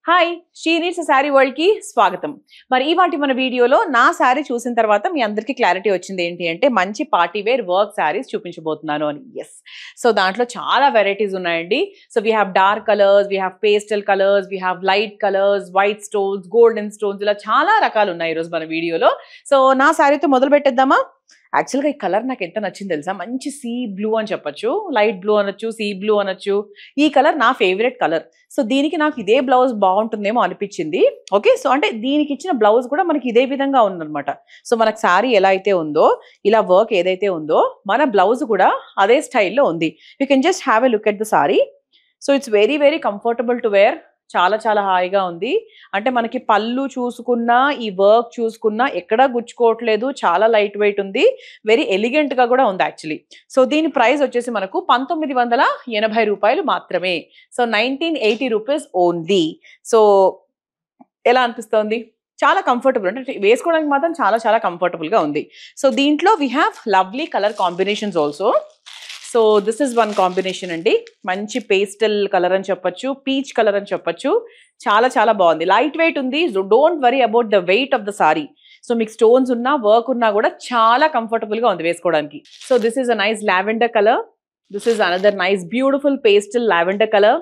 Hi she needs sari world కి స్వాగతం. మరి ఇవాటి మన వీడియోలో నా శారీ చూసిన తర్వాత మీ అందరికీ క్లారిటీ వచ్చింది ఏంటి అంటే మంచి పార్టీ వేర్ వర్క్ శారీస్ చూపించబోతున్నాను అని. ఎస్, సో దాంట్లో చాలా వెరైటీస్ ఉన్నాయండి. So we have dark colours, we have pastel colours, we have light colours, white stones, golden stones, ఇలా చాలా రకాలు ఉన్నాయి ఈరోజు మన వీడియోలో. సో నా శారీతో మొదలు పెట్టేద్దామా? యాక్చువల్గా ఈ కలర్ నాకు ఎంత నచ్చింది తెలుసా? మంచి సీ బ్లూ అని చెప్పొచ్చు, లైట్ బ్లూ అనొచ్చు, సీ బ్లూ అనొచ్చు. ఈ కలర్ నా ఫేవరెట్ కలర్. సో దీనికి నాకు ఇదే బ్లౌజ్ బాగుంటుందేమో అనిపించింది. ఓకే, సో అంటే దీనికి ఇచ్చిన బ్లౌజ్ కూడా మనకి ఇదే విధంగా ఉందన్నమాట. సో మనకు శారీ ఎలా అయితే ఉందో, ఇలా వర్క్ ఏదైతే ఉందో, మన బ్లౌజ్ కూడా అదే స్టైల్లో ఉంది. You can just have a look at the sari. So it's very very comfortable to wear. చాలా చాలా హాయిగా ఉంది. అంటే మనకి పళ్ళు చూసుకున్నా, ఈ వర్క్ చూసుకున్నా ఎక్కడా గుచ్చుకోవట్లేదు. చాలా లైట్ వెయిట్ ఉంది. వెరీ ఎలిగెంట్ గా కూడా ఉంది యాక్చువల్లీ. సో దీని ప్రైస్ వచ్చేసి మనకు 1980 రూపాయలు మాత్రమే. So 1980 rupees only. సో ఎలా అనిపిస్తోంది? చాలా కంఫర్టబుల్, అంటే వేసుకోవడానికి మాత్రం చాలా చాలా కంఫర్టబుల్ గా ఉంది. సో దీంట్లో we have lovely colour combinations also. So this is one combination అండి. మంచి పేస్టల్ కలర్ అని చెప్పొచ్చు, పీచ్ కలర్ అని చెప్పొచ్చు. చాలా చాలా బాగుంది. లైట్ వెయిట్ ఉంది. Don't worry about the weight of the sorry. So మీకు స్టోన్స్ ఉన్నా, వర్క్ ఉన్నా కూడా చాలా కంఫర్టబుల్ గా ఉంది వేసుకోవడానికి. So this is a nice lavender colour. This is another nice beautiful pastel lavender colour.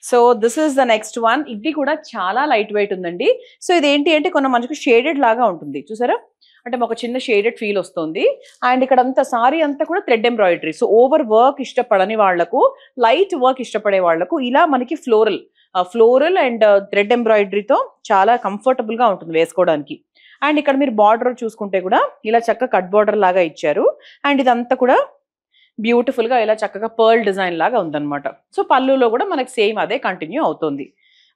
So this is the next one. ఇది కూడా చాలా లైట్ వెయిట్ ఉందండి. సో ఇది ఏంటి అంటే కొంచెం మనకు షేడెడ్ లాగా ఉంటుంది, చూసారా? అంటే ఒక చిన్న షేడెడ్ ఫీల్ వస్తుంది. అండ్ ఇక్కడ అంతా సారీ అంతా కూడా thread embroidery. So over work ఇష్టపడని వాళ్లకు, లైట్ వర్క్ ఇష్టపడే వాళ్లకు ఇలా మనకి ఫ్లోరల్ అండ్ థ్రెడ్ ఎంబ్రాయిడరీతో చాలా కంఫర్టబుల్ గా ఉంటుంది వేసుకోవడానికి. అండ్ ఇక్కడ మీరు బార్డర్ చూసుకుంటే కూడా ఇలా చక్కగా కట్ బార్డర్ లాగా ఇచ్చారు. అండ్ ఇదంతా కూడా బ్యూటిఫుల్ గా ఇలా చక్కగా పర్ల్ డిజైన్ లాగా ఉందన్నమాట. సో పళ్ళులో కూడా మనకి సేమ్ అదే కంటిన్యూ అవుతుంది.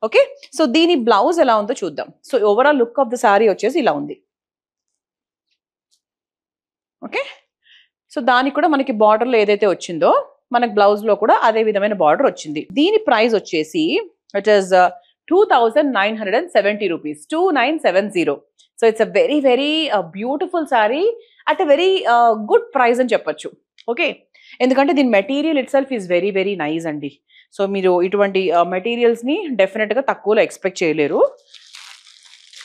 ఓకే, సో దీని బ్లౌజ్ ఎలా ఉందో చూద్దాం. So overall look of the sorry వచ్చేసి ఇలా ఉంది. ఓకే, సో దానికి కూడా మనకి బార్డర్లో ఏదైతే వచ్చిందో మనకి బ్లౌజ్ లో కూడా అదే విధమైన బార్డర్ వచ్చింది. దీని ప్రైస్ వచ్చేసి it is 2970 rupees, 2970. So it's a very very beautiful sorry at a very good price అని చెప్పొచ్చు. ఓకే, ఎందుకంటే దీని material it self is very very nice అండి. సో మీరు ఇటువంటి మెటీరియల్స్ ని డెఫినెట్ గా తక్కువలో ఎక్స్పెక్ట్ చేయలేరు.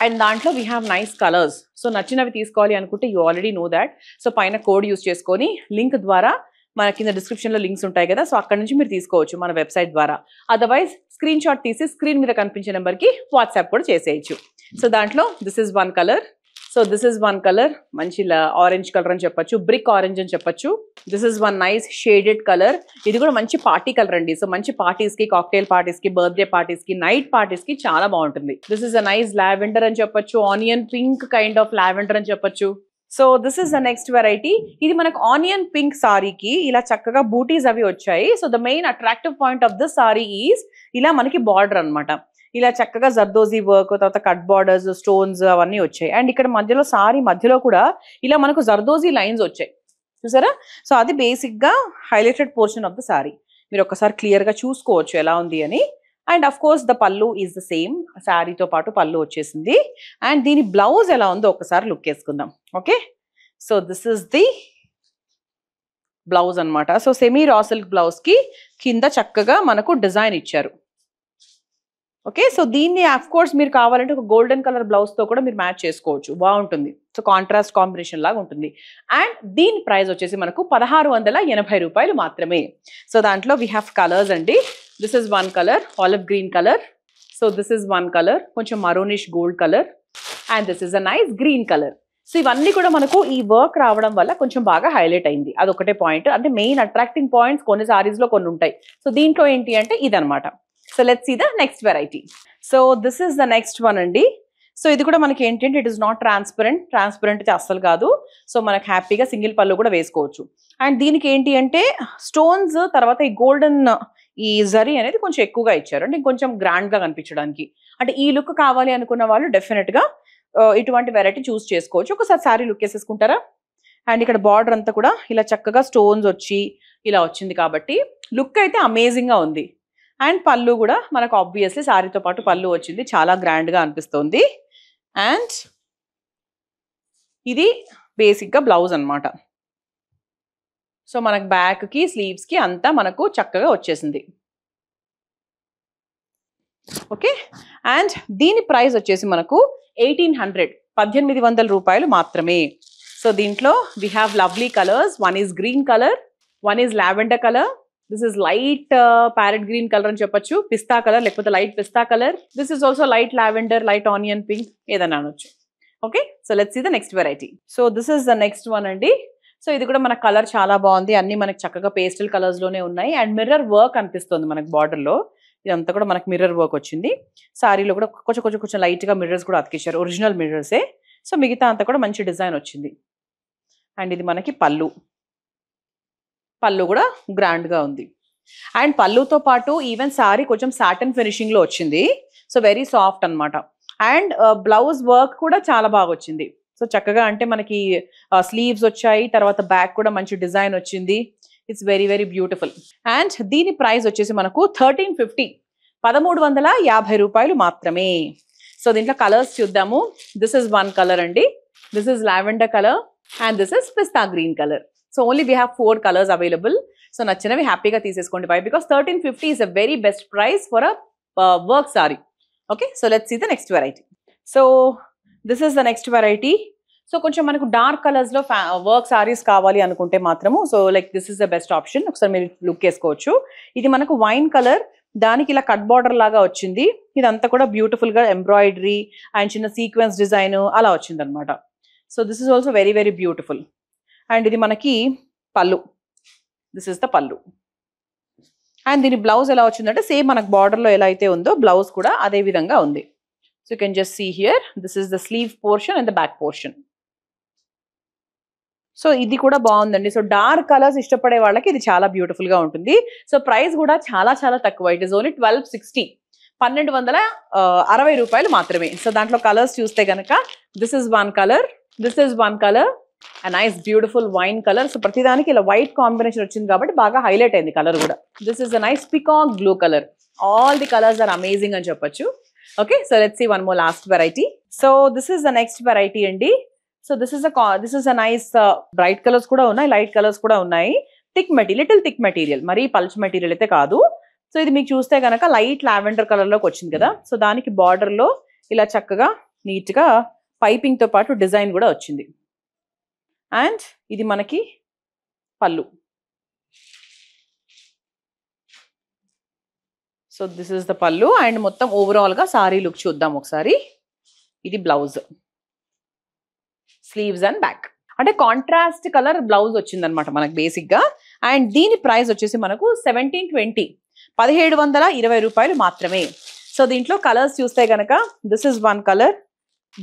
అండ్ దాంట్లో we have nice colours. So నచ్చినవి తీసుకోవాలి అనుకుంటే you already know that. So పైన కోడ్ యూస్ చేసుకొని లింక్ ద్వారా, మన కింద డిస్క్రిప్షన్ లో లింక్స్ ఉంటాయి కదా, సో అక్కడ నుంచి మీరు తీసుకోవచ్చు మన వెబ్సైట్ ద్వారా. అదర్వైజ్ స్క్రీన్ షాట్ తీసి స్క్రీన్ మీద కనిపించే నెంబర్కి వాట్సాప్ కూడా చేసేయచ్చు. సో దాంట్లో this is one colour. So this is one colour, మంచి ఆరెంజ్ కలర్ అని చెప్పొచ్చు, బ్రిక్ ఆరెంజ్ అని చెప్పొచ్చు. This is one nice shaded colour. ఇది కూడా మంచి పార్టీ కలర్ అండి. సో మంచి పార్టీస్ కి, కాక్టైల్ పార్టీస్ కి, బర్త్డే పార్టీస్ కి, నైట్ పార్టీస్ కి చాలా బాగుంటుంది. This is a nice lavender అని చెప్పొచ్చు, onion pink kind of lavender అని చెప్పొచ్చు. So this is the next variety. ఇది మనకు ఆనియన్ పింక్ సారీకి ఇలా చక్కగా బూటీస్ అవి వచ్చాయి. So the main attractive point of this sorry is ఇలా మనకి బార్డర్ అనమాట. ఇలా చక్కగా జర్దోజీ వర్క్, తర్వాత కట్ బార్డర్స్, స్టోన్స్ అవన్నీ వచ్చాయి. అండ్ ఇక్కడ మధ్యలో సారీ మధ్యలో కూడా ఇలా మనకు జర్దోజీ లైన్స్ వచ్చాయి, చూసారా? సో అది బేసిక్ గా highlighted portion of the sorry. మీరు ఒకసారి క్లియర్ గా చూసుకోవచ్చు ఎలా ఉంది అని. అండ్ అఫ్ కోర్స్ ద పల్లు ఈజ్ ద సేమ్. శారీతో పాటు పల్లు వచ్చేసింది. అండ్ దీని బ్లౌజ్ ఎలా ఉందో ఒకసారి లుక్ వేసుకుందాం. Okay, so this is the blouse అనమాట. So semi raw silk blouse కి కింద చక్కగా మనకు డిజైన్ ఇచ్చారు. ఓకే, సో దీన్ని అఫ్ కోర్స్ మీరు కావాలంటే ఒక గోల్డెన్ కలర్ బ్లౌజ్ తో కూడా మీరు మ్యాచ్ చేసుకోవచ్చు, బాగుంటుంది. సో కాంట్రాస్ట్ కాంబినేషన్ లాగా ఉంటుంది. అండ్ దీని ప్రైస్ వచ్చేసి మనకు 1680 రూపాయలు మాత్రమే. సో దాంట్లో వీ హ్యావ్ కలర్స్ అండి. This is one colour, olive green colour. So this is one colour, కొంచెం maroonish gold colour. And this is a nice green colour. So ఇవన్నీ కూడా మనకు ఈ వర్క్ రావడం వల్ల కొంచెం బాగా హైలైట్ అయింది. అదొకటే పాయింట్. అంటే మెయిన్ అట్రాక్టింగ్ పాయింట్స్ కొన్ని సారీస్ లో కొన్ని ఉంటాయి. సో దీంట్లో ఏంటి అంటే ఇదనమాట. So let's see the next variety. So this is the next one అండి. సో ఇది కూడా మనకి ఏంటంటే ఇట్ ఇస్ నాట్ ట్రాన్స్పరెంట్ అయితే అస్సలు కాదు. సో మనకు హ్యాపీగా సింగిల్ పళ్ళు కూడా వేసుకోవచ్చు. అండ్ దీనికి ఏంటి అంటే స్టోన్స్, తర్వాత ఈ గోల్డెన్ ఈ జరీ అనేది కొంచెం ఎక్కువగా ఇచ్చారు, అంటే ఇంకొంచెం గ్రాండ్ గా కనిపించడానికి. అంటే ఈ లుక్ కావాలి అనుకున్న వాళ్ళు డెఫినెట్ గా ఇటువంటి వెరైటీ చూస్ చేసుకోవచ్చు. ఒకసారి శారీ లుక్ వేసేసుకుంటారా? అండ్ ఇక్కడ బార్డర్ అంతా కూడా ఇలా చక్కగా స్టోన్స్ వచ్చి ఇలా వచ్చింది కాబట్టి లుక్ అయితే అమేజింగ్ గా ఉంది. అండ్ పళ్ళు కూడా మనకు ఆబ్వియస్లీ సారీతో పాటు పళ్ళు వచ్చింది, చాలా గ్రాండ్ గా అనిపిస్తుంది. అండ్ ఇది బేసిక్ గా బ్లౌజ్ అనమాట. సో మనకు బ్యాక్ కి, స్లీవ్స్ కి అంతా మనకు చక్కగా వచ్చేసింది. ఓకే, అండ్ దీని ప్రైస్ వచ్చేసి మనకు 1800 రూపాయలు మాత్రమే. సో దీంట్లో we have lovely colours. One is green colour, one is lavender colour, this is light parrot green colour అని చెప్పొచ్చు, పిస్తా కలర్ లేకపోతే లైట్ పిస్తా colour, this is also light lavender, light onion pink, ఏదైనా అనొచ్చు. Okay, so let's see the next variety. So this is the next one అండి. So ఇది కూడా మన కలర్ చాలా బాగుంది, అన్ని మనకి చక్కగా పేస్టల్ కలర్స్ లోనే ఉన్నాయి అండ్ మిర్రర్ వర్క్ అనిపిస్తుంది మనకి బార్డర్ లో. ఇదంతా కూడా మనకి మిర్రర్ వర్క్ వచ్చింది. సారీలో కూడా కొంచెం లైట్ గా మిర్రర్స్ కూడా అతికిచ్చారు, ఒరిజినల్ మిర్రర్సే. సో మిగతా అంతా కూడా మంచి డిజైన్ వచ్చింది. అండ్ ఇది మనకి పళ్ళు, పళ్ళు కూడా గ్రాండ్ గా ఉంది. అండ్ పళ్ళుతో పాటు ఈవెన్ సారీ కొంచెం సాటన్ ఫినిషింగ్ లో వచ్చింది. సో వెరీ సాఫ్ట్ అన్నమాట. అండ్ బ్లౌజ్ వర్క్ కూడా చాలా బాగా వచ్చింది. సో చక్కగా అంటే మనకి స్లీవ్స్ వచ్చాయి, తర్వాత బ్యాక్ కూడా మంచి డిజైన్ వచ్చింది. It's very very beautiful. And దీని ప్రైస్ వచ్చేసి మనకు 1350 రూపాయలు మాత్రమే. సో దీంట్లో కలర్స్ చూద్దాము. దిస్ ఇస్ వన్ కలర్ అండి, this is lavender colour and this is pista green colour. So only we have 4 colours available. So నచ్చినవి హ్యాపీగా తీసేసుకోండి. By because 1350 is a very best price for a work saree. Okay, so let's see the next variety. So this is the next variety. So కొంచెం మనకు dark colours లో work saris కావాలి అనుకుంటే మాత్రము, so like this is the best option. ఒకసారి మీరు look వేసుకోవచ్చు. ఇది మనకు వైన్ కలర్, దానికి ఇలా కట్ బార్డర్ లాగా వచ్చింది. ఇదంతా కూడా బ్యూటిఫుల్ గా ఎంబ్రాయిడరీ అండ్ చిన్న సీక్వెన్స్ డిజైన్ అలా వచ్చింది అనమాట. So this is also very very beautiful. And ఇది మనకి పళ్ళు, దిస్ ఇస్ ద పళ్ళు. అండ్ దీని బ్లౌజ్ ఎలా వచ్చిందంటే సేమ్ మనకు బార్డర్ లో ఎలా అయితే ఉందో బ్లౌజ్ కూడా అదే విధంగా ఉంది. So you can just see here, this is the sleeve portion and the back portion. So ఇది కూడా బాగుందండి. సో డార్క్ కలర్స్ ఇష్టపడే వాళ్ళకి ఇది చాలా బ్యూటిఫుల్ గా ఉంటుంది. సో ప్రైస్ కూడా చాలా చాలా తక్కువ. ఇట్ ఇస్ ఓన్లీ 1260, 1260 రూపాయలు మాత్రమే. సో దాంట్లో కలర్స్ చూస్తే కనుక this is one colour, this is one colour, a nice beautiful wine color. So ప్రతిదానికి ఇలా వైట్ కాంబినేషన్ వచ్చింది కాబట్టి బాగా హైలైట్ అయింది కలర్ కూడా. This is a nice peacock blue colour. All the colours are amazing అని చెప్పొచ్చు. Okay, so let's see one more last variety. So this is the next variety అండి. So this is a nice bright colours కూడా ఉన్నాయి, light colours కూడా ఉన్నాయి. Thick material, little thick material, మరీ పల్చ్ material అయితే కాదు. సో ఇది మీకు చూస్తే కనుక లైట్ లావెండర్ కలర్ లోకి వచ్చింది కదా. సో దానికి బార్డర్ లో ఇలా చక్కగా నీట్ గా పైపింగ్ తో పాటు డిజైన్ కూడా వచ్చింది. అండ్ ఇది మనకి పళ్ళు. సో దిస్ ఇస్ ద పళ్ళు. అండ్ మొత్తం ఓవరాల్ గా సారీ లుక్ చూద్దాం ఒకసారి. ఇది బ్లౌజ్, స్లీవ్స్ అండ్ బ్యాక్. అంటే కాంట్రాస్ట్ కలర్ బ్లౌజ్ వచ్చింది అనమాట మనకు బేసిక్ గా. అండ్ దీని ప్రైస్ వచ్చేసి మనకు 1720 రూపాయలు మాత్రమే. సో దీంట్లో కలర్స్ చూస్తే కనుక this is one colour,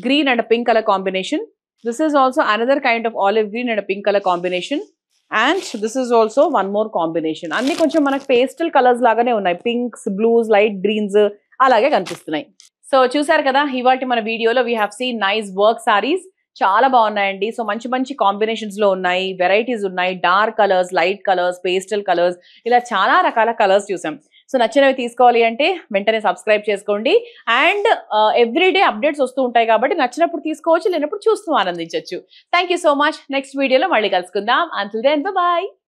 green and pink colour combination. This is also another kind of olive green and a pink color combination. And this is also one more combination. అన్ని కొంచెం మనకు pastel colours లాగానే ఉన్నాయి. Pinks, blues, light Greens అలాగే కనిపిస్తున్నాయి. So చూసారు కదా, ఇవాళ మన వీడియోలో we have seen nice work saris. చాలా బాగున్నాయండి. సో మంచి మంచి కాంబినేషన్స్ లో ఉన్నాయి, వెరైటీస్ ఉన్నాయి. Dark colours, light colours, pastel colours, ఇలా చాలా రకాల కలర్స్ చూసాం. సో నచ్చినవి తీసుకోవాలి అంటే వెంటనే సబ్స్క్రైబ్ చేసుకోండి. అండ్ ఎవ్రీడే అప్డేట్స్ వస్తూ ఉంటాయి కాబట్టి నచ్చినప్పుడు తీసుకోవచ్చు, లేనప్పుడు చూస్తూ ఆనందించవచ్చు. Thank you so much. Next వీడియోలో మళ్ళీ కలుసుకుందాం. Until then by.